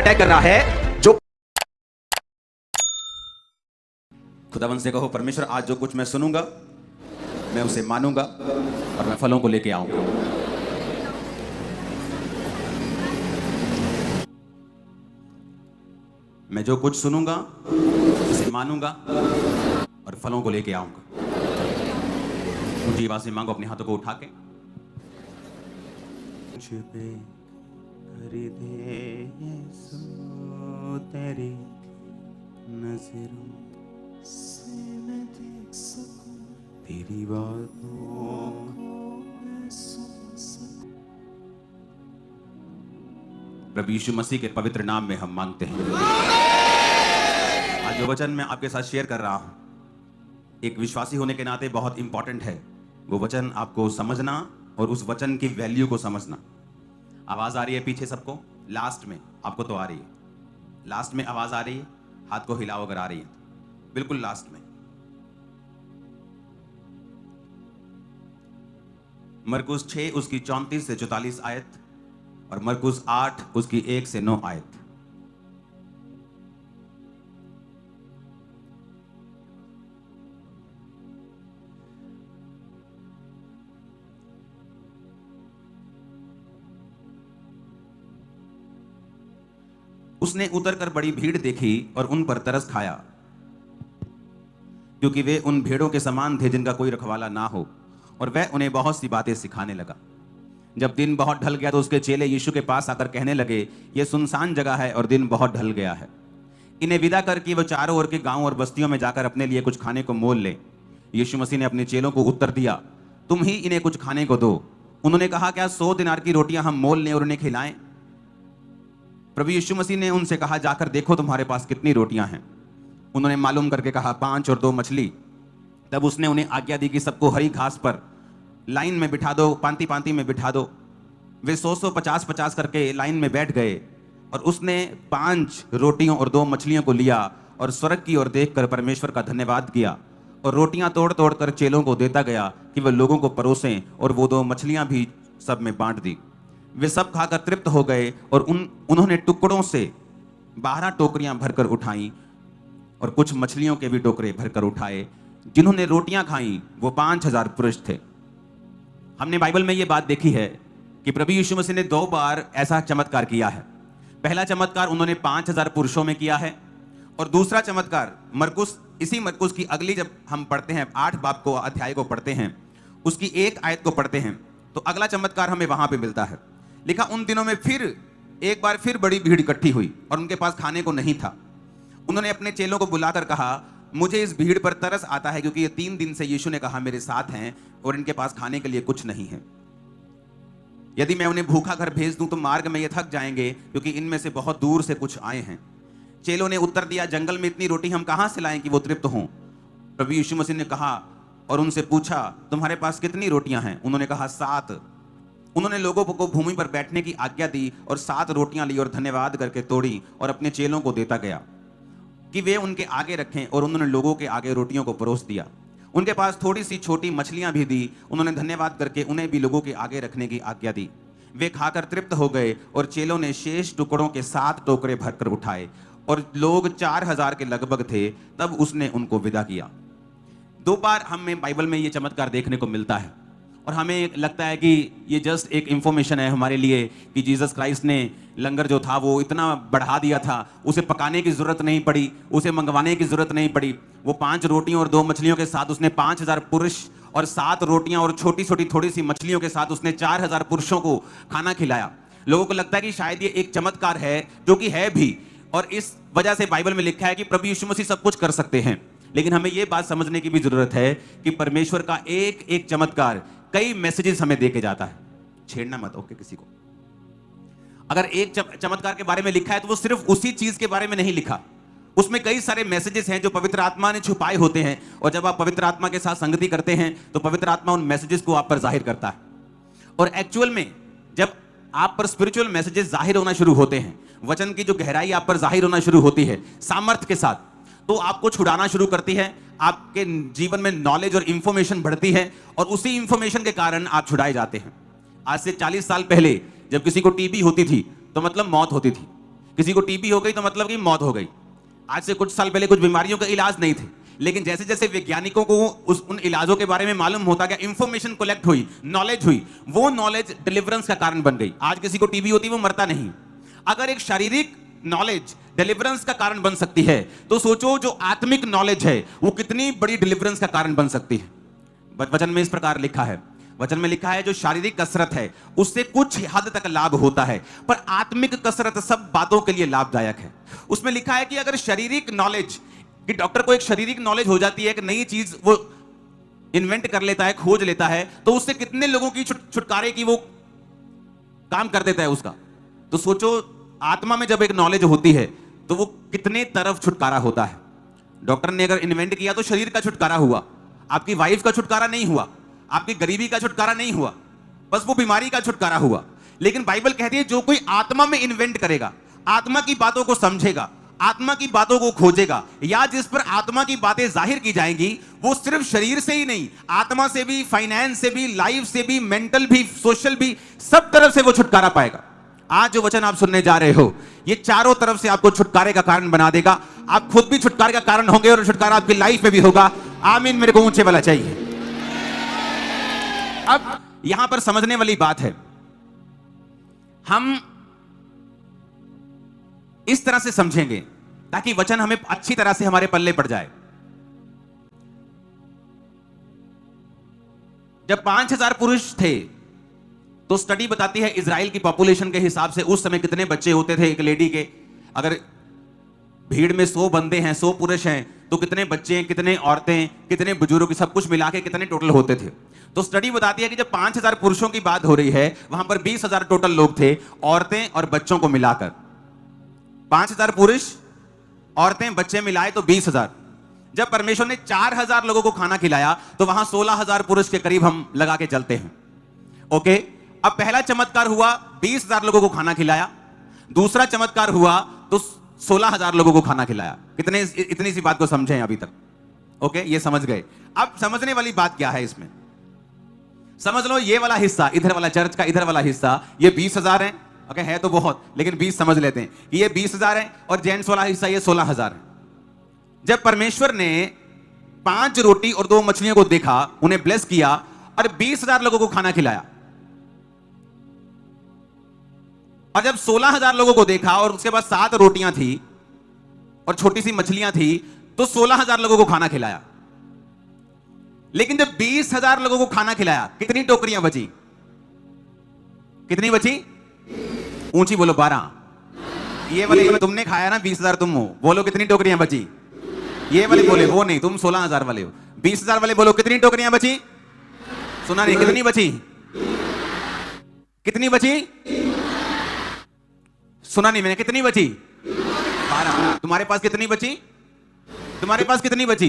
Attack कर रहा है जो खुदावन से कहो, परमेश्वर आज जो कुछ मैं सुनूंगा मैं उसे मानूंगा और मैं फलों को लेके आऊंगा। मैं जो कुछ सुनूंगा उसे मानूंगा और फलों को लेके आऊंगा। ऊंची आवाज से मांगो, अपने हाथों को उठा के। तेरी नजरों से मैं देख सकूं, तेरी बातों में सुन सकूं। प्रभु यीशु मसीह के पवित्र नाम में हम मांगते हैं। आज जो वचन मैं आपके साथ शेयर कर रहा हूं, एक विश्वासी होने के नाते बहुत इंपॉर्टेंट है। वो वचन आपको समझना और उस वचन की वैल्यू को समझना। आवाज आ रही है पीछे सबको? लास्ट में आपको तो आ रही है, लास्ट में आवाज आ रही है। हाथ को हिलाओ अगर आ रही है, बिल्कुल लास्ट में। मरकुस 6 उसकी 34 से 44 आयत और मरकुस 8 उसकी 1 से 9 आयत। उसने उतरकर बड़ी भीड़ देखी और उन पर तरस खाया, क्योंकि वे उन भेड़ों के समान थे जिनका कोई रखवाला ना हो, और वह उन्हें बहुत सी बातें सिखाने लगा। जब दिन बहुत ढल गया तो उसके चेले यीशु के पास आकर कहने लगे, ये सुनसान जगह है और दिन बहुत ढल गया है। इन्हें विदा करके वो चारों ओर के गांव और बस्तियों में जाकर अपने लिए कुछ खाने को मोल ले। यीशु मसीह ने अपने चेलों को उत्तर दिया, तुम ही इन्हें कुछ खाने को दो। उन्होंने कहा, क्या 100 दिनार की रोटियां हम मोल लें और उन्हें खिलाएं? प्रभु यीशु मसीह ने उनसे कहा, जाकर देखो तुम्हारे पास कितनी रोटियां हैं। उन्होंने मालूम करके कहा, 5 और 2 मछली। तब उसने उन्हें आज्ञा दी कि सबको हरी घास पर लाइन में बिठा दो, पांति पांति में बिठा दो। वे 100 50 करके लाइन में बैठ गए, और उसने 5 रोटियों और 2 मछलियों को लिया और स्वर्ग की ओर देखकर परमेश्वर का धन्यवाद किया और रोटियां तोड़ तोड़ कर चेलों को देता गया कि वे लोगों को परोसें, और वो 2 मछलियां भी सब में बांट दी। वे सब खाकर तृप्त हो गए और उन्होंने टुकड़ों से 12 टोकरियां भरकर उठाई और कुछ मछलियों के भी टोकरे भरकर उठाए। जिन्होंने रोटियां खाई वो 5000 पुरुष थे। हमने बाइबल में ये बात देखी है कि प्रभु यीशु मसीह ने 2 बार ऐसा चमत्कार किया है। पहला चमत्कार उन्होंने 5000 पुरुषों में किया है, और दूसरा चमत्कार इसी मरकुस की अगली, जब हम पढ़ते हैं 8 बाब को, अध्याय को पढ़ते हैं, उसकी 1 आयत को पढ़ते हैं, तो अगला चमत्कार हमें वहां पे मिलता है। लिखा, उन दिनों में फिर एक बार फिर बड़ी भीड़ इकट्ठी हुई और उनके पास खाने को नहीं था। उन्होंने अपने चेलों को बुलाकर कहा, मुझे इस भीड़ पर तरस आता है, क्योंकि ये 3 दिन से यीशु ने कहा मेरे साथ हैं और इनके पास खाने के लिए कुछ नहीं है। यदि मैं उन्हें भूखा घर भेज दूं तो मार्ग में ये थक जाएंगे, क्योंकि इनमें से बहुत दूर से कुछ आए हैं। चेलों ने उत्तर दिया, जंगल में इतनी रोटी हम कहां से लाएं कि वो तृप्त हों? प्रभु यीशु मसीह ने कहा और उनसे पूछा, तुम्हारे पास कितनी रोटियां हैं? उन्होंने कहा, 7। उन्होंने लोगों को भूमि पर बैठने की आज्ञा दी और 7 रोटियां ली और धन्यवाद करके तोड़ी और अपने चेलों को देता गया कि वे उनके आगे रखें, और उन्होंने लोगों के आगे रोटियों को परोस दिया। उनके पास थोड़ी सी छोटी मछलियां भी दी। उन्होंने धन्यवाद करके उन्हें भी लोगों के आगे रखने की आज्ञा दी। वे खाकर तृप्त हो गए, और चेलों ने शेष टुकड़ों के 7 टोकरे भरकर उठाए, और लोग 4000 के लगभग थे। तब उसने उनको विदा किया। 2 बार हमें बाइबल में ये चमत्कार देखने को मिलता है, और हमें लगता है कि ये जस्ट एक इंफॉर्मेशन है हमारे लिए कि जीसस क्राइस्ट ने लंगर जो था वो इतना बढ़ा दिया था, उसे पकाने की जरूरत नहीं पड़ी, उसे मंगवाने की जरूरत नहीं पड़ी। वो 5 रोटियों और 2 मछलियों के साथ उसने 5000 पुरुष, और 7 रोटियां और छोटी छोटी थोड़ी सी मछलियों के साथ उसने 4000 पुरुषों को खाना खिलाया। लोगों को लगता है कि शायद ये एक चमत्कार है, जो कि है भी, और इस वजह से बाइबल में लिखा है कि प्रभु यीशु मसीह सब कुछ कर सकते हैं। लेकिन हमें यह बात समझने की भी जरूरत है कि परमेश्वर का एक एक चमत्कार कई मैसेजेस हमें देके जाता है। छेड़ना मत ओके किसी को। अगर एक चमत्कार के बारे में लिखा है तो वो सिर्फ उसी चीज के बारे में नहीं लिखा, उसमें कई सारे मैसेजेस हैं जो पवित्र आत्मा ने छुपाए होते हैं, और जब आप पवित्र आत्मा के साथ संगति करते हैं तो पवित्र आत्मा उन मैसेजेस को आप पर जाहिर करता है। और एक्चुअल में जब आप पर स्पिरिचुअल मैसेजेस जाहिर होना शुरू होते हैं, वचन की जो गहराई आप पर जाहिर होना शुरू होती है सामर्थ्य के साथ, तो आपको छुड़ाना शुरू करती है। आपके जीवन में नॉलेज और इंफॉर्मेशन बढ़ती है, और उसी इंफॉर्मेशन के कारण आप छुड़ाए जाते हैं। आज से 40 साल पहले जब किसी को टीबी होती थी तो मतलब मौत होती थी, किसी को टीबी हो गई तो मतलब कि मौत हो गई। आज से कुछ साल पहले कुछ बीमारियों का इलाज नहीं थे, लेकिन जैसे जैसे वैज्ञानिकों को उन इलाजों के बारे में मालूम होता गया, इंफॉर्मेशन कलेक्ट हुई, नॉलेज हुई, वो नॉलेज डिलीवरेंस का कारण बन गई। आज किसी को टीबी होती है वो मरता नहीं। अगर एक शारीरिक नॉलेज डिलीवरेंस का कारण बन सकती है, तो सोचो जो आत्मिक नॉलेज है वो कितनी बड़ी डिलीवरेंस का कारण बन सकती है। वचन में इस प्रकार लिखा है, वचन में लिखा है जो शारीरिक कसरत है उससे कुछ हद तक लाभ होता है, पर आत्मिक कसरत सब बातों के लिए लाभदायक है। उसमें लिखा है कि अगर शारीरिक नॉलेज, कि डॉक्टर को एक शारीरिक नॉलेज हो जाती है, एक नई चीज वो इन्वेंट कर लेता है, खोज लेता है, तो उससे कितने लोगों की छुटकारे की वो काम कर देता है उसका। तो सोचो आत्मा में जब एक नॉलेज होती है तो वो कितने तरफ छुटकारा होता है। डॉक्टर ने अगर इन्वेंट किया तो शरीर का छुटकारा हुआ, आपकी वाइफ का छुटकारा नहीं हुआ, आपकी गरीबी का छुटकारा नहीं हुआ, बस वो बीमारी का छुटकारा हुआ। लेकिन बाइबल कहती है जो कोई आत्मा में इन्वेंट करेगा, आत्मा की बातों को समझेगा, आत्मा की बातों को खोजेगा, या जिस पर आत्मा की बातें जाहिर की जाएंगी, वो सिर्फ शरीर से ही नहीं, आत्मा से भी, फाइनेंस से भी, लाइफ से भी, मेंटल भी, सोशल भी, सब तरफ से वो छुटकारा पाएगा। आज जो वचन आप सुनने जा रहे हो ये चारों तरफ से आपको छुटकारे का कारण बना देगा। आप खुद भी छुटकारे का कारण होंगे और छुटकारा आपकी लाइफ में भी होगा। आमीन। मेरे को ऊंचे वाला चाहिए। अब यहां पर समझने वाली बात है, हम इस तरह से समझेंगे ताकि वचन हमें अच्छी तरह से हमारे पल्ले पड़ जाए। जब 5000 पुरुष थे तो स्टडी बताती है इजराइल की पॉपुलेशन के हिसाब से उस समय कितने बच्चे होते थे एक लेडी के। अगर भीड़ में 100 बंदे हैं, 100 पुरुष हैं, तो कितने बच्चे हैं, कितने औरतें, कितने बुजुर्ग, सब कुछ मिला के कितने टोटल होते थे। तो स्टडी बताती है कि जब 5000 पुरुषों की बात हो रही है, वहां पर 20,000 टोटल लोग थे, औरतें और बच्चों को मिलाकर। 5000 पुरुष, औरतें, बच्चे मिलाए तो 20,000। जब परमेश्वर ने 4000 लोगों को खाना खिलाया तो वहां 16,000 पुरुष के करीब हम लगा के चलते हैं। ओके, अब पहला चमत्कार हुआ, 20,000 लोगों को खाना खिलाया। दूसरा चमत्कार हुआ तो 16,000 लोगों को खाना खिलाया। कितने, इतनी सी बात को समझे अभी तक? ओके, ये समझ गए। अब समझने वाली बात क्या है इसमें, समझ लो ये वाला हिस्सा, इधर वाला चर्च का इधर वाला हिस्सा, ये 20,000 है। ओके, है तो बहुत, लेकिन 20 समझ लेते हैं कि ये 20,000 है, और जेंट्स वाला हिस्सा ये 16,000 है। जब परमेश्वर ने 5 रोटी और 2 मछलियों को देखा, उन्हें ब्लेस किया और 20,000 लोगों को खाना खिलाया, और जब 16,000 लोगों को देखा और उसके बाद 7 रोटियां थी और छोटी सी मछलियां थी, तो 16,000 लोगों को खाना खिलाया। लेकिन जब 20,000 लोगों को खाना खिलाया, कितनी टोकरियां बची? कितनी बची? ऊंची बोलो। 12। ये वाले तुमने खाया ना, 20,000 तुम हो, बोलो कितनी टोकरियां बची? ये वाले बोले, वो नहीं, तुम 16,000 वाले हो। 20,000 वाले बोलो कितनी टोकरियां बची? सुना नहीं, कितनी बची? कितनी बची? सुना नहीं मैंने, कितनी बची? 12। तुम्हारे पास कितनी बची? तुम्हारे पास कितनी बची?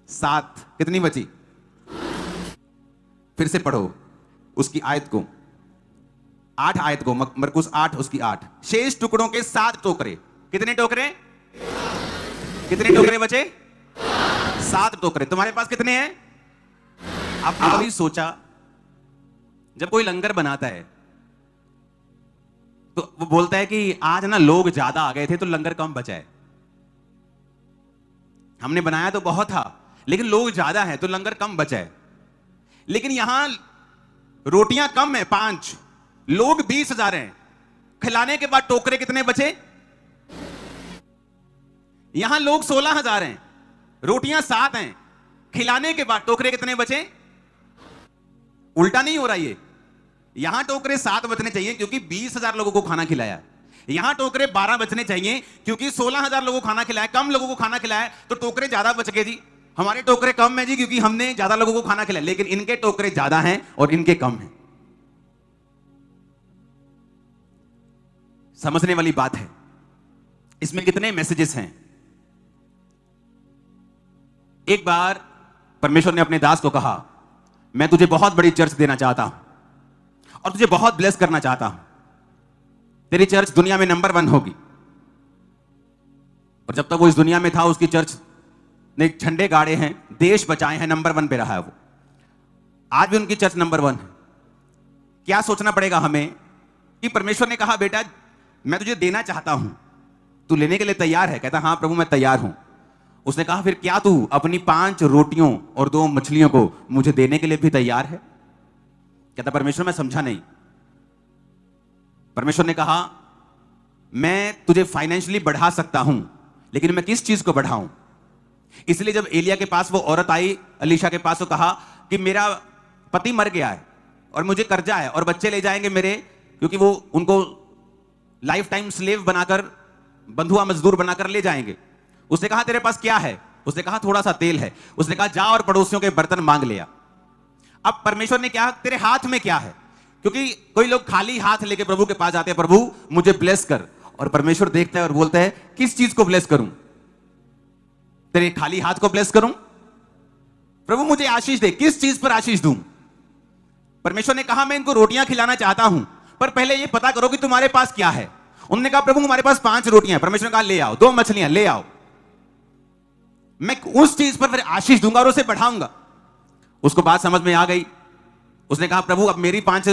7। कितनी बची? फिर से पढ़ो उसकी आयत को, 8 आयत को, मरकुस 8 उसकी 8। शेष टुकड़ों के 7 टोकरे। कितने टोकरे? कितने टोकरे बचे? 7 टोकरे। तुम्हारे पास कितने हैं? आप कभी सोचा जब कोई लंगर बनाता है तो वो बोलता है कि आज ना लोग ज्यादा आ गए थे तो लंगर कम बचा है। हमने बनाया तो बहुत था, लेकिन लोग ज्यादा हैं तो लंगर कम बचा है। लेकिन यहां रोटियां कम है, 5, लोग 20,000 हैं, खिलाने के बाद टोकरे कितने बचे? यहां लोग 16,000 हैं, रोटियां 7 हैं, खिलाने के बाद टोकरे कितने बचे? उल्टा नहीं हो रहा ये, यहां टोकरे 7 बचने चाहिए क्योंकि 20,000 लोगों को खाना खिलाया। यहां टोकरे 12 बचने चाहिए क्योंकि 16,000 लोगों को खाना खिलाया, कम लोगों को खाना खिलाया तो टोकरे ज्यादा बच गए जी। हमारे टोकरे कम है जी क्योंकि हमने ज्यादा लोगों को खाना खिलाया, लेकिन इनके टोकरे ज्यादा हैं और इनके कम हैं। समझने वाली बात है। इसमें कितने मैसेजेस हैं। एक बार परमेश्वर ने अपने दास को कहा, मैं तुझे बहुत बड़ी चर्च देना चाहता हूं और तुझे बहुत ब्लेस करना चाहता हूं। तेरी चर्च दुनिया में नंबर 1 होगी। और जब तक वो इस दुनिया में था उसकी चर्च ने झंडे गाड़े हैं, देश बचाए हैं, नंबर 1 पे रहा है वो। आज भी उनकी चर्च नंबर 1 है। क्या सोचना पड़ेगा हमें कि परमेश्वर ने कहा बेटा मैं तुझे देना चाहता हूं, तू लेने के लिए तैयार है? कहता हां प्रभु मैं तैयार हूं। उसने कहा फिर क्या तू अपनी 5 रोटियों और 2 मछलियों को मुझे देने के लिए भी तैयार है? कहता परमेश्वर मैं समझा नहीं। परमेश्वर ने कहा मैं तुझे फाइनेंशियली बढ़ा सकता हूं, लेकिन मैं किस चीज को बढ़ाऊं? इसलिए जब एलिया के पास वो औरत आई, अलीशा के पास, वो कहा कि मेरा पति मर गया है और मुझे कर्जा है और बच्चे ले जाएंगे मेरे, क्योंकि वो उनको लाइफ टाइम स्लेव बनाकर, बंधुआ मजदूर बनाकर ले जाएंगे। उसने कहा तेरे पास क्या है? उसने कहा थोड़ा सा तेल है। उसने कहा जा और पड़ोसियों के बर्तन मांग लिया। अब परमेश्वर ने क्या, तेरे हाथ में क्या है? क्योंकि कोई लोग खाली हाथ लेके प्रभु के पास जाते हैं, प्रभु मुझे ब्लेस कर, और परमेश्वर देखता है और बोलता है किस चीज को ब्लेस करूं? तेरे खाली हाथ को ब्लेस करूं? प्रभु मुझे आशीष दे, किस चीज पर आशीष दूं? परमेश्वर ने कहा मैं इनको रोटियां खिलाना चाहता हूं, पर पहले ये पता करो कि तुम्हारे पास क्या है। उन्होंने कहा प्रभु हमारे पास 5 रोटियां हैं। परमेश्वर ने कहा ले आओ, 2 मछलियां ले आओ, मैं उस चीज पर फिर आशीष दूंगा और उसे बढ़ाऊंगा। उसको बात समझ में आ गई। उसने कहा प्रभु अब मेरी 5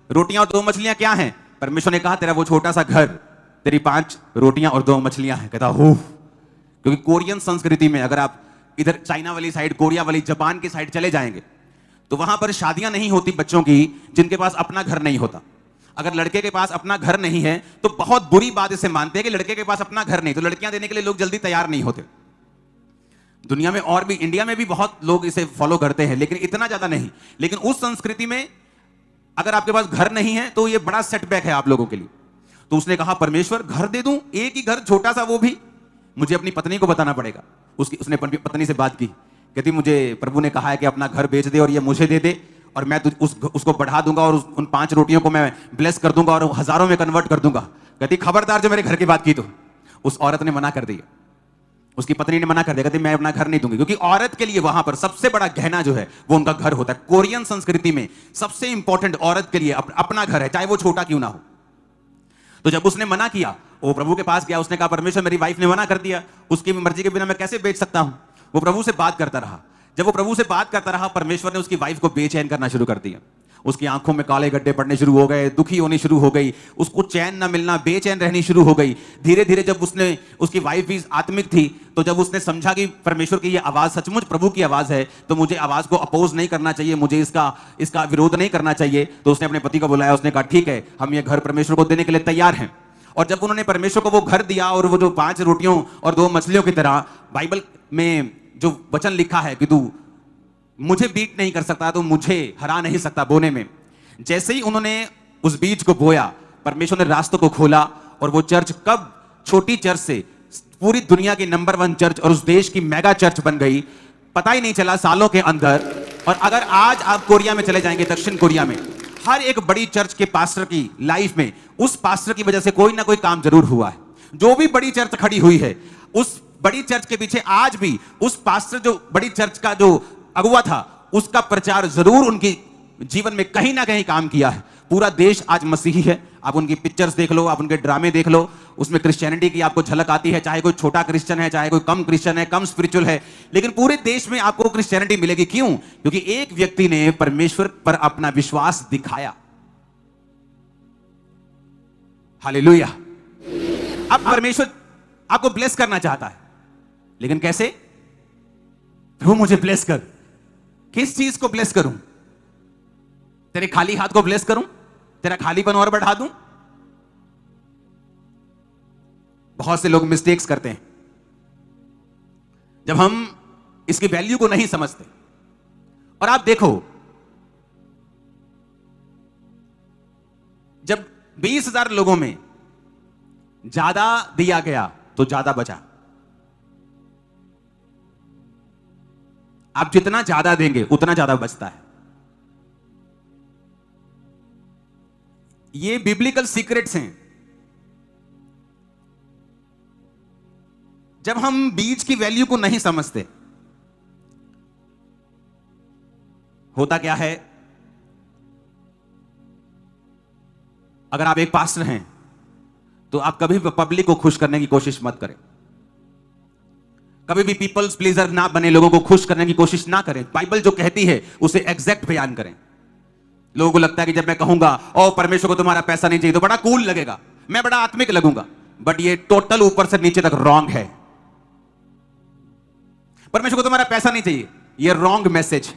रोटियां और 2 मछलियां क्या हैं? परमेश्वर ने कहा तेरा वो छोटा सा घर, तेरी 5 रोटियां और 2 मछलियां हैं। कहता हो, क्योंकि कोरियन संस्कृति में अगर आप इधर चाइना वाली साइड, कोरिया वाली, जापान की साइड चले जाएंगे तो वहां पर शादियां नहीं होती बच्चों की जिनके पास अपना घर नहीं होता। अगर लड़के के पास अपना घर नहीं है तो बहुत बुरी बात इसे मानते हैं कि लड़के के पास अपना घर नहीं, तो लड़कियां देने के लिए लोग जल्दी तैयार नहीं होते। दुनिया में और भी, इंडिया में भी बहुत लोग इसे फॉलो करते हैं, लेकिन इतना ज्यादा नहीं। लेकिन उस संस्कृति में अगर आपके पास घर नहीं है तो ये बड़ा सेटबैक है आप लोगों के लिए। तो उसने कहा परमेश्वर घर दे दूं, एक ही घर, छोटा सा, वो भी मुझे अपनी पत्नी को बताना पड़ेगा। उसने पत्नी से बात की, कहती मुझे प्रभु ने कहा है कि अपना घर बेच दे और ये मुझे दे दे और मैं उसको बढ़ा दूंगा और उन 5 रोटियों को मैं ब्लेस कर दूंगा और हजारों में कन्वर्ट कर दूंगा। कहती खबरदार जो मेरे घर की बात की तो। उस औरत ने मना कर दिया, उसकी पत्नी ने मना कर दिया, कहती मैं अपना घर नहीं दूंगी, क्योंकि औरत के लिए वहां पर सबसे बड़ा गहना जो है वो उनका घर होता है। कोरियन संस्कृति में सबसे इंपॉर्टेंट औरत के लिए अपना घर है, चाहे वो छोटा क्यों ना हो। तो जब उसने मना किया, वो प्रभु के पास गया, उसने कहा परमेश्वर मेरी वाइफ ने मना कर दिया, उसकी मर्जी के बिना मैं कैसे बेच सकता हूं। वो प्रभु से बात करता रहा। जब वो प्रभु से बात करता रहा, परमेश्वर ने उसकी वाइफ को बेचैन करना शुरू कर दिया। उसकी आंखों में काले गड्ढे पड़ने शुरू हो गए, दुखी होनी शुरू हो गई, उसको चैन ना मिलना, बेचैन रहनी शुरू हो गई। धीरे धीरे जब उसकी वाइफ भी आत्मिक थी, तो जब उसने समझा कि परमेश्वर की ये आवाज सचमुच प्रभु की आवाज है, तो मुझे आवाज को अपोज नहीं करना चाहिए, मुझे इसका विरोध नहीं करना चाहिए, तो उसने अपने पति को बुलाया। उसने कहा ठीक है, हम ये घर परमेश्वर को देने के लिए तैयार हैं। और जब उन्होंने परमेश्वर को वो घर दिया, और वो जो 5 रोटियों और 2 मछलियों की तरह, बाइबल में जो वचन लिखा है कि तू मुझे बीट नहीं कर सकता तो मुझे हरा नहीं सकता बोने में, जैसे ही उन्होंने उस बीज को बोया, परमेश्वर ने रास्तों को खोला और वो चर्च कब छोटी चर्च से पूरी दुनिया की नंबर 1 चर्च और उस देश की मेगा चर्च बन गई, पता ही नहीं चला सालों के अंदर। और अगर आज आप कोरिया में चले जाएंगे, दक्षिण कोरिया में, हर एक बड़ी चर्च के पास्टर की लाइफ में उस पास्टर की वजह से कोई ना कोई काम जरूर हुआ है। जो भी बड़ी चर्च खड़ी हुई है, उस बड़ी चर्च के पीछे आज भी उस पास्टर, जो बड़ी चर्च का जो अगुवा था, उसका प्रचार जरूर उनकी जीवन में कहीं ना कहीं काम किया है। पूरा देश आज मसीही है। आप उनकी पिक्चर्स देख लो, आप उनके ड्रामे देख लो, उसमें क्रिश्चियनिटी की आपको झलक आती है, चाहे कोई छोटा क्रिश्चियन है, चाहे कोई कम क्रिश्चियन है, कम स्पिरिचुअल है, लेकिन पूरे देश में आपको क्रिश्चियनिटी मिलेगी। क्यों? क्योंकि एक व्यक्ति ने परमेश्वर पर अपना विश्वास दिखाया। हालेलुया। अब परमेश्वर आपको ब्लेस करना चाहता है, लेकिन कैसे? प्रभु मुझे ब्लेस कर। किस चीज को ब्लेस करूं? तेरे खाली हाथ को ब्लेस करूं? तेरा खालीपन और बढ़ा दूं? बहुत से लोग मिस्टेक्स करते हैं जब हम इसकी वैल्यू को नहीं समझते। और आप देखो, जब 20,000 लोगों में ज्यादा दिया गया तो ज्यादा बचा। आप जितना ज्यादा देंगे उतना ज्यादा बचता है। ये बिब्लिकल सीक्रेट्स हैं। जब हम बीज की वैल्यू को नहीं समझते, होता क्या है, अगर आप एक पास्टर हैं तो आप कभी भी पब्लिक को खुश करने की कोशिश मत करें। कभी भी पीपल्स प्लीजर ना बने, लोगों को खुश करने की कोशिश ना करें। बाइबल जो कहती है उसे एग्जैक्ट बयान करें। लोगों को लगता है कि जब मैं कहूंगा ओ परमेश्वर को तुम्हारा पैसा नहीं चाहिए तो बड़ा कूल लगेगा। मैं बड़ा आत्मिक लगूंगा, बट ये टोटल ऊपर से नीचे तक रॉन्ग है। परमेश्वर को तुम्हारा पैसा नहीं चाहिए, ये रॉन्ग मैसेज।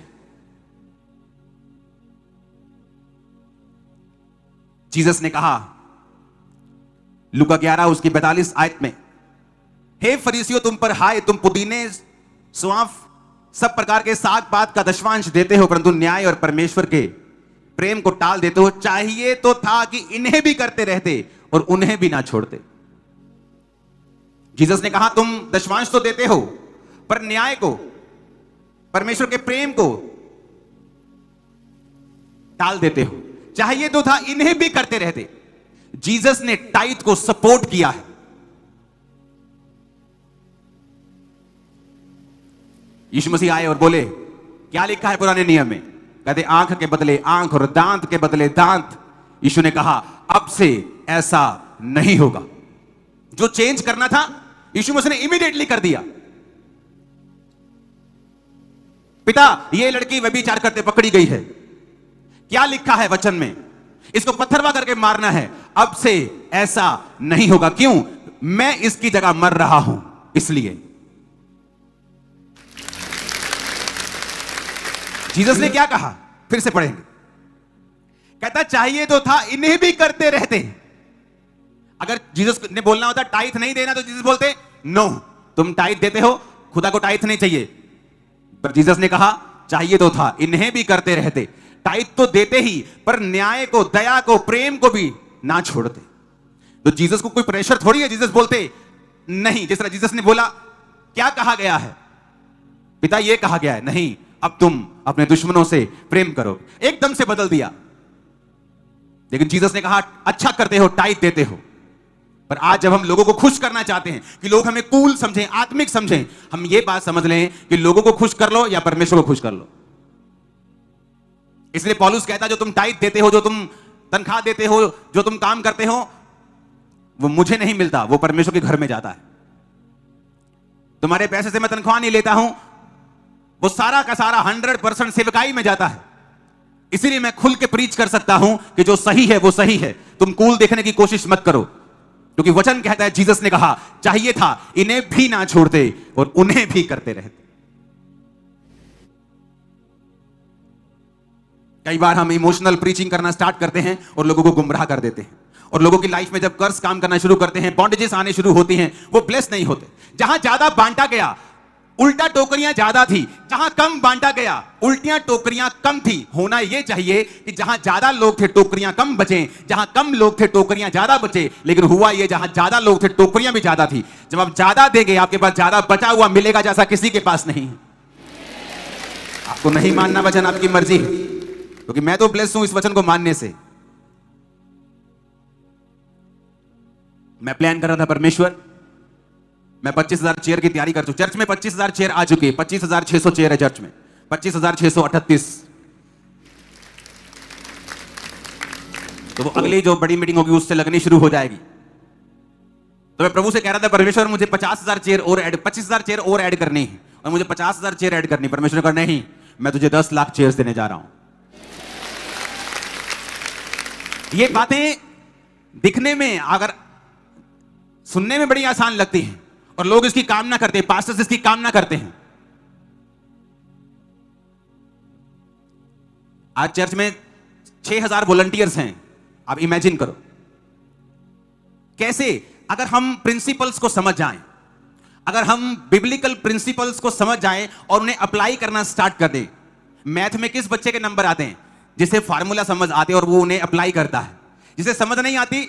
जीसस ने कहा लूका 11 उसकी 42 आयत में, हे फरीसियों तुम पर हाय, तुम पुदीने, सौंफ, सब प्रकार के साग पात का दशवांश देते हो, परंतु न्याय और परमेश्वर के प्रेम को टाल देते हो। चाहिए तो था कि इन्हें भी करते रहते और उन्हें भी ना छोड़ते। जीसस ने कहा तुम दशवांश तो देते हो, पर न्याय को, परमेश्वर के प्रेम को टाल देते हो। चाहिए तो था इन्हें भी करते रहते। जीसस ने टाइट को सपोर्ट किया है। यीशु मसीह आए और बोले क्या लिखा है पुराने नियम में? कहते आंख के बदले आंख और दांत के बदले दांत। यीशु ने कहा अब से ऐसा नहीं होगा। जो चेंज करना था यीशु मसीह ने इमीडिएटली कर दिया। पिता ये लड़की व्यभिचार करते पकड़ी गई है, क्या लिखा है वचन में? इसको पत्थरवा करके मारना है। अब से ऐसा नहीं होगा। क्यों? मैं इसकी जगह मर रहा हूं इसलिए। जीसस ने क्या कहा? फिर से पढ़ेंगे। कहता चाहिए तो था इन्हें भी करते रहते। अगर जीसस ने बोलना होता टाइथ नहीं देना, तो जीसस बोलते नो, तुम टाइथ देते हो, खुदा को टाइथ नहीं चाहिए। पर जीसस ने कहा चाहिए तो था इन्हें भी करते रहते। टाइथ तो देते ही, पर न्याय को, दया को, प्रेम को भी ना छोड़ते। तो जीसस को कोई प्रेशर थोड़ी है। जीसस बोलते नहीं। जिस तरह जीसस ने बोला क्या कहा गया है? पिता ये कहा गया है, नहीं अब तुम अपने दुश्मनों से प्रेम करो। एकदम से बदल दिया। लेकिन जीसस ने कहा अच्छा करते हो, टाइथ देते हो। पर आज जब हम लोगों को खुश करना चाहते हैं कि लोग हमें कूल समझें, आत्मिक समझें, हम ये बात समझ लें कि लोगों को खुश कर लो या परमेश्वर को खुश कर लो। इसलिए पौलुस कहता जो तुम टाइथ देते हो, जो तुम तनख्वाह देते हो, जो तुम काम करते हो, वो मुझे नहीं मिलता, वो परमेश्वर के घर में जाता है। तुम्हारे पैसे से मैं तनख्वाह नहीं लेता हूं, वो सारा का सारा 100% सेवकाई में जाता है। इसीलिए मैं खुल के प्रीच कर सकता हूं कि जो सही है वो सही है। तुम कूल देखने की कोशिश मत करो, क्योंकि वचन कहता है, जीसस ने कहा चाहिए था इन्हें भी ना छोड़ते और उन्हें भी करते रहते। कई बार हम इमोशनल प्रीचिंग करना स्टार्ट करते हैं और लोगों को गुमराह कर देते हैं। और लोगों की लाइफ में जब कर्स काम करना शुरू करते हैं, बॉन्डेजेस आने शुरू होती हैं, वो ब्लेस नहीं होते। जहां ज्यादा बांटा गया, उल्टा टोकरियां ज्यादा थी। जहां कम बांटा गया, उल्टियां टोकरियां कम थी। होना यह चाहिए कि जहां ज्यादा लोग थे टोकरियां कम बचे, जहां कम लोग थे टोकरियां ज्यादा बचे। लेकिन हुआ यह, जहां ज्यादा लोग थे टोकरियां भी ज्यादा थी। जब आप ज्यादा देंगे, आपके पास ज्यादा बचा हुआ मिलेगा, जैसा किसी के पास नहीं। आपको नहीं मानना वचन, आपकी मर्जी है, क्योंकि मैं तो ब्लेस हूं इस वचन को मानने से। मैं प्लान कर रहा था, परमेश्वर मैं 25,000 चेयर की तैयारी कर चुका। चर्च में 25,000 चेयर आ चुकी है। 25,600 चेयर है चर्च में, 25,638। तो वो अगली जो बड़ी मीटिंग होगी उससे लगनी शुरू हो जाएगी। तो मैं प्रभु से कह रहा था, परमेश्वर मुझे 50,000 चेयर और ऐड, 25,000 चेयर और ऐड करनी है, और मुझे 50,000 चेयर ऐड करनी। परमेश्वर ने कहा नहीं, मैं तुझे 10 लाख चेयर देने जा रहा हूं। ये बातें दिखने में, अगर सुनने में बड़ी आसान लगती हैं, और लोग इसकी कामना करते हैं, पास्टर्स इसकी कामना करते हैं। आज चर्च में 6,000 वॉलंटियर्स हैं। आप इमेजिन करो कैसे, अगर हम प्रिंसिपल्स को समझ जाएं, अगर हम बिब्लिकल प्रिंसिपल्स को समझ जाएं और उन्हें अप्लाई करना स्टार्ट कर दें। मैथ में किस बच्चे के नंबर आते हैं? जिसे फार्मूला समझ आते और वो उन्हें अप्लाई करता है। जिसे समझ नहीं आती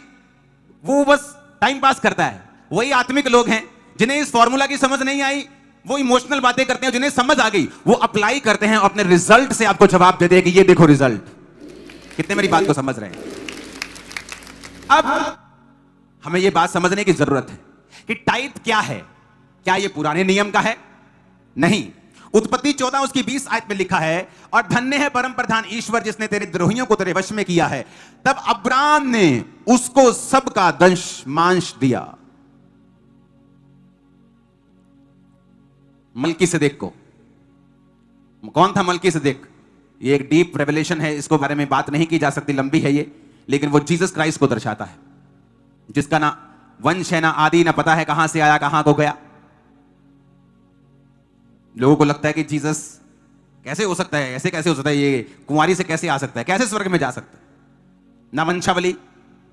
वो बस टाइम पास करता है। वही आत्मिक लोग हैं जिन्हें इस फार्मूला की समझ नहीं आई, वो इमोशनल बातें करते हैं। जिन्हें समझ आ गई वो अप्लाई करते हैं, अपने रिजल्ट से आपको जवाब देते हैं कि ये देखो रिजल्ट। कितने मेरी बात को समझ रहे हैं? अब हमें ये बात समझने की जरूरत है कि टाइथ क्या है। क्या ये पुराने नियम का है? नहीं। उत्पत्ति 14 उसकी 20 आयत में लिखा है, और धन्य है परम प्रधान ईश्वर जिसने तेरे द्रोहियों को तेरे वश में किया है। तब अब्राम ने उसको सबका दशमांश दिया। मलकीसेदेक को, कौन था मलकीसेदेक? ये एक डीप रेवलेशन है, इसको बारे में बात नहीं की जा सकती, लंबी है ये, लेकिन वो जीसस क्राइस्ट को दर्शाता है। जिसका ना वंश है ना आदि, ना पता है कहां से आया कहां को गया। लोगों को लगता है कि जीसस कैसे हो सकता है, ऐसे कैसे हो सकता है, ये कुंवारी से कैसे आ सकता है, कैसे स्वर्ग में जा सकता है। ना वंशावली,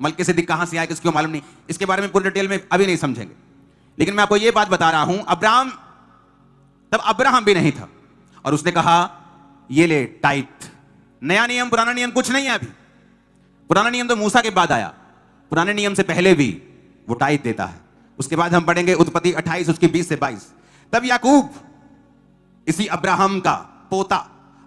मल्कीसेदेक कहां से आया किसको मालूम नहीं। इसके बारे में पूरी डिटेल में अभी नहीं समझेंगे, लेकिन मैं आपको यह बात बता रहा हूं, अब्राहम, तब अब्राहम भी नहीं था और उसने कहा ये ले टाइट। नया नियम पुराना नियम कुछ नहीं है अभी। पुराना नियम तो मूसा के बाद आया, पुराने नियम से पहले भी वो टाइट देता है। उसके बाद हम पढ़ेंगे उत्पत्ति 28 उसकी 20 से 22। तब याकूब इसी अब्राहम का पोता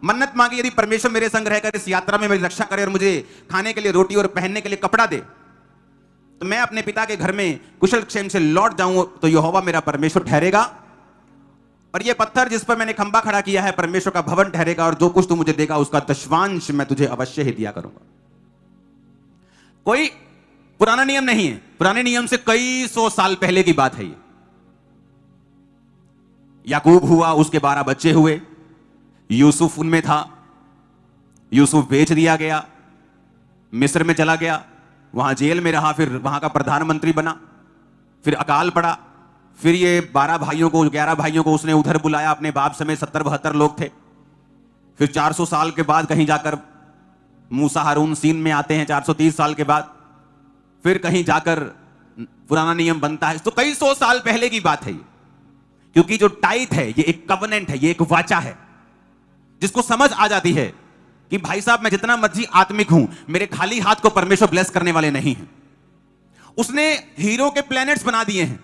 मन्नत मांगी, यदि परमेश्वर मेरे संग रहकर इस यात्रा में मेरी रक्षा करे और मुझे खाने के लिए रोटी और पहनने के लिए कपड़ा दे, तो मैं अपने पिता के घर में कुशल क्षेम से लौट जाऊं, तो यहोवा मेरा परमेश्वर ठहरेगा और ये पत्थर जिस पर मैंने खंबा खड़ा किया है परमेश्वर का भवन ठहरेगा, और जो कुछ तू मुझे देगा उसका दशवांश मैं तुझे अवश्य ही दिया करूंगा। कोई पुराना नियम नहीं है, पुराने नियम से कई सौ साल पहले की बात है ये। याकूब हुआ, उसके 12 बच्चे हुए, यूसुफ उनमें था। यूसुफ बेच दिया गया, मिस्र में चला गया, वहां जेल में रहा, फिर वहां का प्रधानमंत्री बना, फिर अकाल पड़ा, फिर ये 12 भाइयों को 11 भाइयों को उसने उधर बुलाया, अपने बाप समेत 70-72 लोग थे। फिर 400 साल के बाद कहीं जाकर मूसा हारून सीन में आते हैं, 430 साल के बाद फिर कहीं जाकर पुराना नियम बनता है। तो कई सौ साल पहले की बात है ये, क्योंकि जो टाइट है ये एक कवनेंट है, ये एक वाचा है जिसको समझ आ जाती है कि भाई साहब मैं जितना मर्जी आत्मिक हूं, मेरे खाली हाथ को परमेश्वर ब्लेस करने वाले नहीं हैं। उसने हीरो के प्लैनेट्स बना दिए हैं,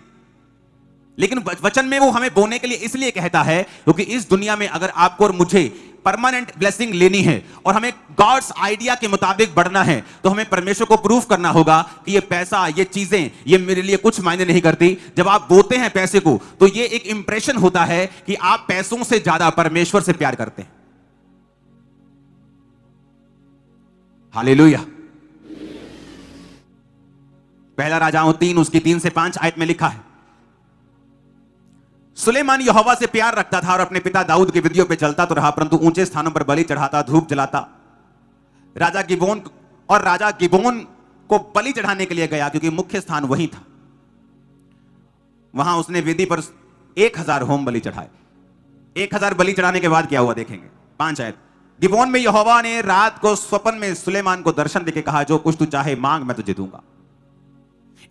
लेकिन वचन में वो हमें बोने के लिए इसलिए कहता है क्योंकि इस दुनिया में अगर आपको और मुझे परमानेंट ब्लेसिंग लेनी है और हमें गॉड्स आइडिया के मुताबिक बढ़ना है, तो हमें परमेश्वर को प्रूफ करना होगा कि ये पैसा, ये चीजें, ये मेरे लिए कुछ मायने नहीं करती। जब आप बोते हैं पैसे को, तो ये एक इंप्रेशन होता है कि आप पैसों से ज्यादा परमेश्वर से प्यार करते हैं। हालेलुया। पहला राजाओं 3 उसकी 3 से 5 आयत में लिखा है, सुलेमान यहोवा से प्यार रखता था और अपने पिता दाऊद की विधियों पे चलता तो रहा, परंतु ऊंचे स्थानों पर बलि चढ़ाता, धूप जलाता। राजा गिबोन को बलि चढ़ाने के लिए गया क्योंकि मुख्य स्थान वहीं था। वहां उसने वेदी पर 1000 होम बलि चढ़ाए। 1000 बलि चढ़ाने के बाद क्या हुआ देखेंगे, 5 आयत। गिबोन में यहोवा ने रात को स्वप्न में सुलेमान को दर्शन देके कहा, जो कुछ तू चाहे मांग मैं तुझे दूंगा।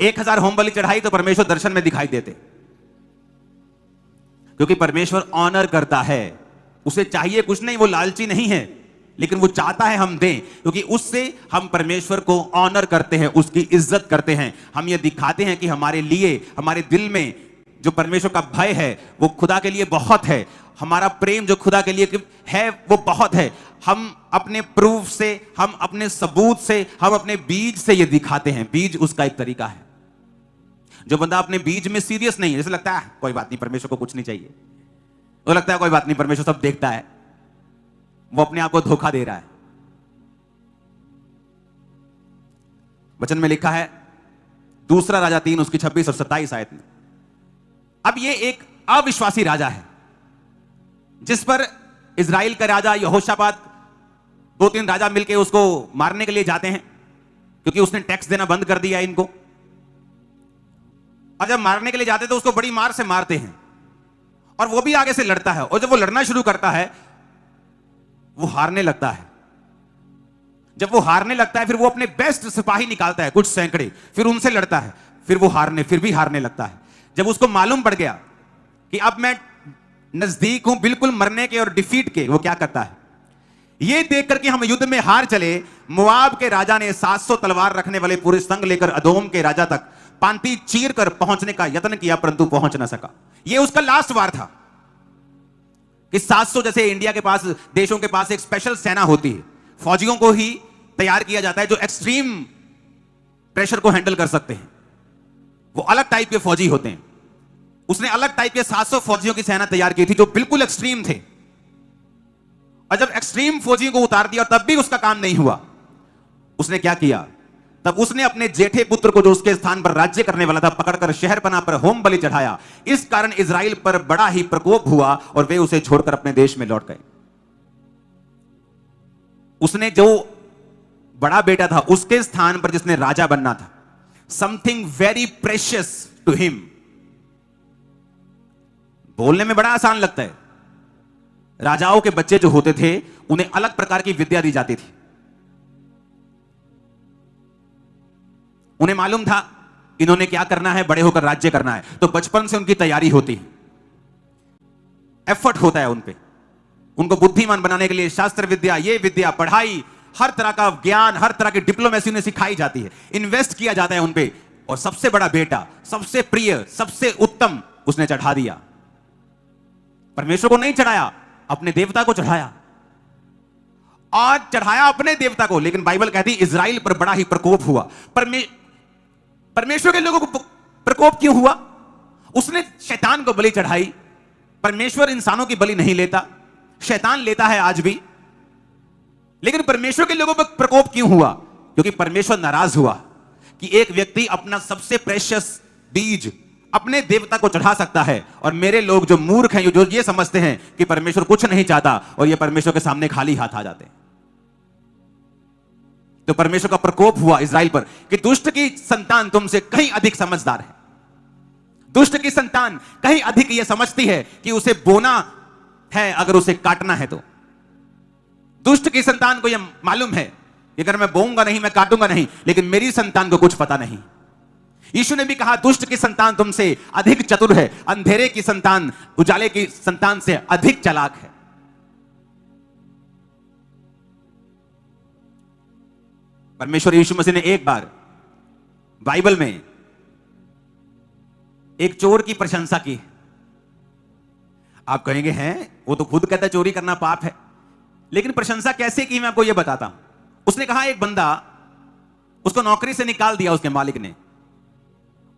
1000 होम बलि चढ़ाई तो परमेश्वर दर्शन में दिखाई देते, क्योंकि परमेश्वर ऑनर करता है। उसे चाहिए कुछ नहीं, वो लालची नहीं है, लेकिन वो चाहता है हम दें, क्योंकि उससे हम परमेश्वर को ऑनर करते हैं, उसकी इज्जत करते हैं। हम ये दिखाते हैं कि हमारे लिए, हमारे दिल में जो परमेश्वर का भय है वो खुदा के लिए बहुत है। हमारा प्रेम जो खुदा के लिए है वो बहुत है। हम अपने प्रूफ से, हम अपने सबूत से, हम अपने बीज से ये दिखाते हैं। बीज उसका एक तरीका है। जो बंदा अपने बीज में सीरियस नहीं है, जैसे लगता है कोई बात नहीं, परमेश्वर को कुछ नहीं चाहिए, वो लगता है कोई बात नहीं, परमेश्वर सब देखता है, वो अपने आप को धोखा दे रहा है। वचन में लिखा है, दूसरा राजा 3 उसकी 26 और 27 आयत में, अब ये एक अविश्वासी राजा है जिस पर इजराइल का राजा यहोशापात, 2-3 राजा मिलकर उसको मारने के लिए जाते हैं, क्योंकि उसने टैक्स देना बंद कर दिया इनको। और जब मारने के लिए जाते तो उसको बड़ी मार से मारते हैं, और वो भी आगे से लड़ता है, और जब वो लड़ना शुरू करता है वो हारने लगता है। जब वो हारने लगता है फिर वो अपने बेस्ट सिपाही निकालता है, कुछ सैकड़े, फिर उनसे लड़ता है, फिर वो फिर भी हारने लगता है। जब उसको मालूम पड़ गया कि अब मैं नजदीक हूं बिल्कुल मरने के और डिफीट के, वो क्या करता है, ये देख करके हम युद्ध में हार चले, मोआब के राजा ने 700 तलवार रखने वाले पूरे संग लेकर अदोम के राजा तक पांति चीर कर पहुंचने का यत्न किया, परंतु पहुंच ना सका। यह उसका लास्ट वार था कि 700, जैसे इंडिया के पास, देशों के पास एक स्पेशल सेना होती है, फौजियों को ही तैयार किया जाता है जो एक्सट्रीम प्रेशर को हैंडल कर सकते हैं, वो अलग टाइप के फौजी होते हैं। उसने अलग टाइप के 700 फौजियों की सेना तैयार की थी जो बिल्कुल एक्सट्रीम थे, और जब एक्सट्रीम फौजियों को उतार दिया तब भी उसका काम नहीं हुआ। उसने क्या किया, तब उसने अपने जेठे पुत्र को जो उसके स्थान पर राज्य करने वाला था पकड़कर शहरपनाह पर होम बलि चढ़ाया। इस कारण इजराइल पर बड़ा ही प्रकोप हुआ और वे उसे छोड़कर अपने देश में लौट गए। उसने जो बड़ा बेटा था उसके स्थान पर जिसने राजा बनना था, something very precious to him. बोलने में बड़ा आसान लगता है। राजाओं के बच्चे जो होते थे उन्हें अलग प्रकार की विद्या दी जाती थी। उन्हें मालूम था इन्होंने क्या करना है, बड़े होकर राज्य करना है, तो बचपन से उनकी तैयारी होती है, एफर्ट होता है उन पे। उनको बुद्धिमान बनाने के लिए शास्त्र विद्या, ये विद्या, पढ़ाई, हर तरह का ज्ञान, हर तरह की डिप्लोमेसी उन्हें सिखाई जाती है, इन्वेस्ट किया जाता है उन पे। और सबसे बड़ा बेटा, सबसे प्रिय, सबसे उत्तम उसने चढ़ा दिया। परमेश्वर को नहीं चढ़ाया, अपने देवता को चढ़ाया। और चढ़ाया अपने देवता को, लेकिन बाइबल कहती है इजराइल पर बड़ा ही प्रकोप हुआ। परमेश्वर के लोगों को प्रकोप क्यों हुआ? उसने शैतान को बलि चढ़ाई। परमेश्वर इंसानों की बलि नहीं लेता, शैतान लेता है आज भी। लेकिन परमेश्वर के लोगों पर प्रकोप क्यों हुआ? क्योंकि परमेश्वर नाराज हुआ कि एक व्यक्ति अपना सबसे प्रेशियस बीज अपने देवता को चढ़ा सकता है, और मेरे लोग जो मूर्ख हैं, जो ये समझते हैं कि परमेश्वर कुछ नहीं चाहता, और ये परमेश्वर के सामने खाली हाथ आ जाते हैं। तो परमेश्वर का प्रकोप हुआ इजराइल पर कि दुष्ट की संतान तुमसे कहीं अधिक समझदार है। दुष्ट की संतान कहीं अधिक यह समझती है कि उसे बोना है अगर उसे काटना है तो। दुष्ट की संतान को यह मालूम है कि अगर मैं बोऊंगा नहीं, मैं काटूंगा नहीं, लेकिन मेरी संतान को कुछ पता नहीं। यीशु ने भी कहा दुष्ट की संतान तुमसे अधिक चतुर है, अंधेरे की संतान उजाले की संतान से अधिक चालाक है। परमेश्वर यीशु मसीह ने एक बार बाइबल में एक चोर की प्रशंसा की। आप कहेंगे हैं वो तो खुद कहता है चोरी करना पाप है, लेकिन प्रशंसा कैसे की मैं आपको यह बताता हूं। उसने कहा एक बंदा, उसको नौकरी से निकाल दिया उसके मालिक ने,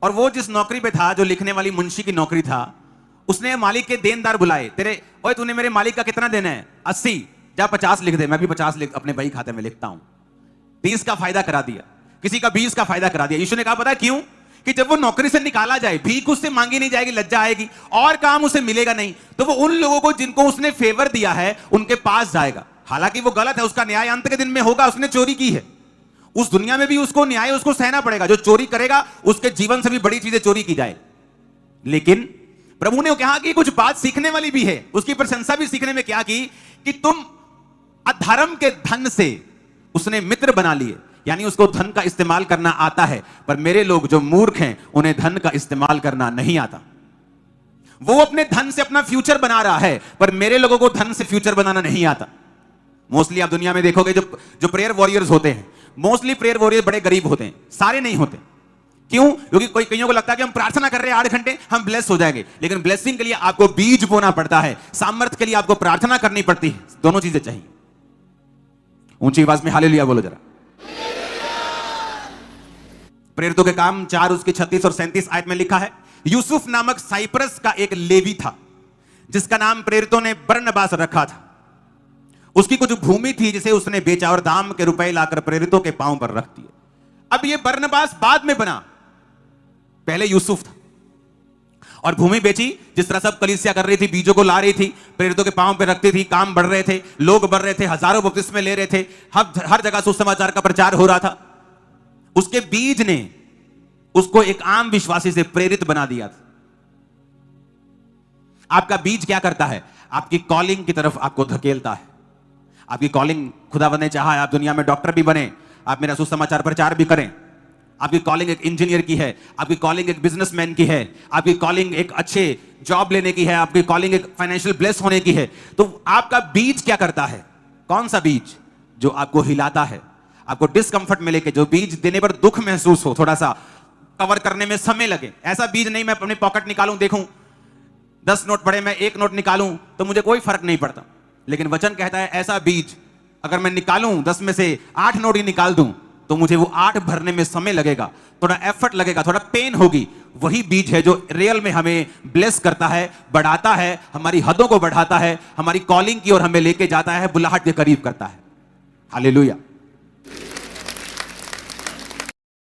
और वो जिस नौकरी पे था, जो लिखने वाली मुंशी की नौकरी था, उसने मालिक के देनदार बुलाए। तेरे ओए तूने मेरे मालिक का कितना देना है? 80, जा 50 लिख दे। मैं भी 50 अपने बही खाते में लिखता हूं। 30 का फायदा करा दिया, किसी का 20 का फायदा करा दिया। यीशु ने कहा पता है क्यों? कि जब वो नौकरी से निकाला जाए, भीख उससे मांगी नहीं जाएगी, लज्जा आएगी, और काम उसे मिलेगा नहीं, तो वो उन लोगों को जिनको उसने फेवर दिया है उनके पास जाएगा। हालांकि वो गलत है, उसका न्याय अंत के दिन में होगा, उसने चोरी की है, उस दुनिया में भी उसको न्याय उसको सहना पड़ेगा। जो चोरी करेगा उसके जीवन से भी बड़ी चीजें चोरी की जाए। लेकिन प्रभु ने कहा कि कुछ बात सीखने वाली भी है। उसकी प्रशंसा भी सीखने में क्या की कि तुम अधर्म के धन से उसने मित्र बना लिए, यानी उसको धन का इस्तेमाल करना आता है, पर मेरे लोग जो मूर्ख हैं उन्हें धन का इस्तेमाल करना नहीं आता। वो अपने धन से अपना फ्यूचर बना रहा है, पर मेरे लोगों को धन से फ्यूचर बनाना नहीं आता। मोस्टली आप दुनिया में देखोगे जो प्रेयर वॉरियर्स होते हैं, मोस्टली प्रेयर वॉरियर बड़े गरीब होते हैं, सारे नहीं होते। क्यों? क्योंकि कईयों को लगता है कि हम प्रार्थना कर रहे हैं 8 घंटे, हम ब्लेस हो जाएंगे, लेकिन ब्लेसिंग के लिए आपको बीज बोना पड़ता है, सामर्थ्य के लिए आपको प्रार्थना करनी पड़ती है। दोनों चीजें चाहिए। ऊंची आवाज में हालेलुया बोलो जरा। प्रेरितों के काम 4 उसके 36 और 37 आयत में लिखा है, यूसुफ नामक साइप्रस का एक लेवी था जिसका नाम प्रेरितों ने बरनबास रखा था। उसकी कुछ भूमि थी जिसे उसने बेचा और दाम के रुपए लाकर प्रेरितों के पांव पर रख दिए। अब यह बरनबास बाद में बना, पहले यूसुफ था। और भूमि बेची, जिस तरह सब कलीसिया कर रही थी, बीजों को ला रही थी, प्रेरितों के पांव पे रखती थी, काम बढ़ रहे थे, लोग बढ़ रहे थे, हजारों बपतिस्मे ले रहे थे, हर जगह सुसमाचार का प्रचार हो रहा था। उसके बीज ने उसको एक आम विश्वासी से प्रेरित बना दिया था। आपका बीज क्या करता है? आपकी कॉलिंग की तरफ आपको धकेलता है। आपकी कॉलिंग खुदावंद ने चाहा है आप दुनिया में डॉक्टर भी बने, आप मेरा सुसमाचार प्रचार भी करें। आपकी कॉलिंग एक इंजीनियर की है, आपकी कॉलिंग एक बिजनेसमैन की है, आपकी कॉलिंग एक अच्छे जॉब लेने की है, आपकी कॉलिंग एक फाइनेंशियल ब्लेस होने की है। तो आपका बीज क्या करता है? कौन सा बीज? जो आपको हिलाता है, आपको डिस्कंफर्ट में लेके, जो बीज देने पर दुख महसूस हो, थोड़ा सा कवर करने में समय लगे। ऐसा बीज नहीं मैं अपने पॉकेट निकालूं, देखूं 10 नोट पड़े, मैं 1 नोट निकालूं तो मुझे कोई फर्क नहीं पड़ता। लेकिन वचन कहता है ऐसा बीज अगर मैं निकालूं, 10 में से 8 नोट ही निकाल दूं, तो मुझे वो 8 भरने में समय लगेगा, थोड़ा एफर्ट लगेगा, थोड़ा पेन होगी। वही बीज है जो रियल में हमें ब्लेस करता है, बढ़ाता है, हमारी हदों को बढ़ाता है, हमारी कॉलिंग की ओर हमें लेके जाता है, बुलाहट के करीब करता है। हालेलुया।